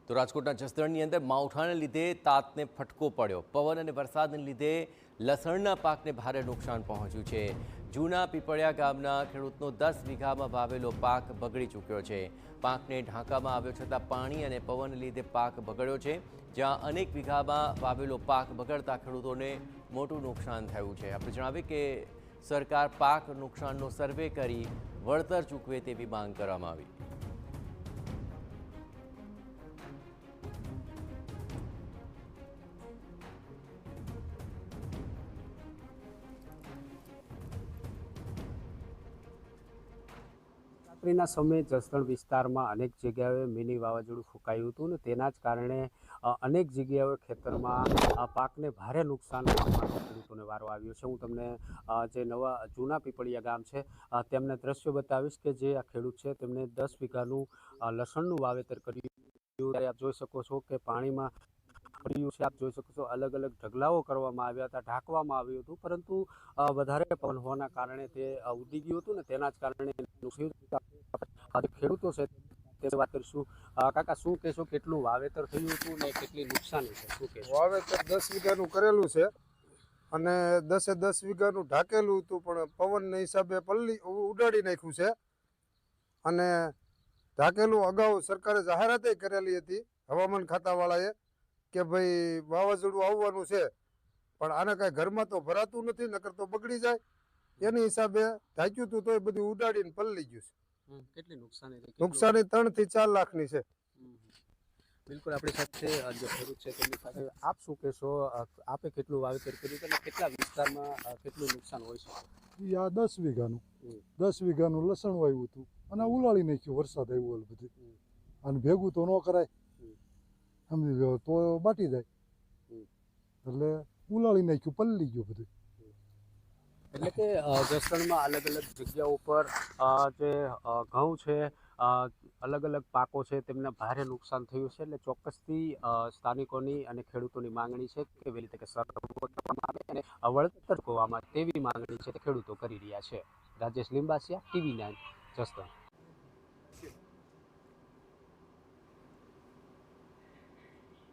તો રાજકોટના જસદણની અંદર માવઠાને લીધે તાતને ફટકો પડ્યો। પવન અને વરસાદને લીધે લસણના પાકને ભારે નુકસાન પહોંચ્યું છે। જૂના પીપળિયા ગામના ખેડૂતનો 10 વીઘામાં વાવેલો પાક બગડી ચૂક્યો છે। પાકને ઢાંકામાં આવ્યો છતાં પાણી અને પવનને લીધે પાક બગડ્યો છે। જ્યાં અનેક વીઘામાં વાવેલો પાક બગડતા ખેડૂતોને મોટું નુકસાન થયું છે। આપણે જણાવીએ કે સરકાર પાક નુકસાનનો સર્વે કરી વળતર ચૂકવે તેવી માંગ કરવામાં આવી। રાત્રિના સમયે જસદણ વિસ્તારમાં અનેક જગ્યાએ મિની વાવાઝોડું ફૂંકાયું હતું ને તેના જ કારણે અનેક જગ્યાએ ખેતરમાં પાકને ભારે નુકસાન થવાનો ખેડૂતોને વારો આવ્યો છે। હું તમને જે જૂના પીપળિયા ગામ છે તેમને દ્રશ્યો બતાવીશ કે જે આ ખેડૂત છે તેમણે 10 વીઘાનું લસણનું વાવેતર કર્યું। આપ જોઈ શકો છો કે પાણીમાં પડ્યું છે। આપ જોઈ શકો છો અલગ અલગ ઢગલાઓ કરવામાં આવ્યા હતા, ઢાંકવામાં આવ્યું હતું, પરંતુ વધારે પવન હોવાના કારણે તે ઉડી ગયું હતું ને તેના જ કારણે ખેડૂતો છે તે વાત કરીશું। કાકા, શું કહેશો, કેટલું વાવેતર થયું હતું ને કેટલી નુકસાની છે, શું કહેશો? વાવેતર 10 વીઘાનું કરેલું છે અને 10 વીઘાનું ઢાંકેલું હતું, પણ પવનના હિસાબે ઉડાડી નાખ્યું છે। અને ઢાંકેલું અગાઉ સરકારે જાહેરાત કરેલી હતી હવામાન ખાતાવાળાએ કે ભાઈ વાવાઝોડું આવવાનું છે, પણ આને કાંઈ ઘરમાં તો ભરાતું નથી, નકર તો બગડી જાય। એની હિસાબે ઢાંક્યું હતું તો એ બધું ઉડાડીને પલળી ગયું છે। કેટલી નુકસાની થઈ? નુકસાની 3 થી 4 લાખની છે। બિલકુલ, આપણી સાથે જે ખેડૂત છે તેમની સાથે આપ શું કહેશો? આપે કેટલું વાવેતર કર્યું અને કેટલા વિસ્તારમાં કેટલું નુકસાન હોય છે? આ 10 વીઘાનું 10 વીઘાનું લસણ વાવ્યું હતું અને ઉલાળી નાખ્યું, વરસાદ આવ્યો બધું, અને ભેગું તો ન કરાય, સમજી લો તો બાટી જાય, એટલે ઉલાળી નાખ્યું, પલળી ગયું બધું। એટલે કે જસદણમાં અલગ અલગ જગ્યાઓ પર જે ઘઉં છે, અલગ અલગ પાકો છે, તેમને ભારે નુકસાન થયું છે। એટલે ચોક્કસથી સ્થાનિકોની અને ખેડૂતોની માંગણી છે કે વહેલી તકે સર્વે કરવામાં આવે અને વળતર ચૂકવવામાં તેવી માંગણી છે તે ખેડૂતો કરી રહ્યા છે। રાજેશ લિંબાસિયા, TV9, જસદણ।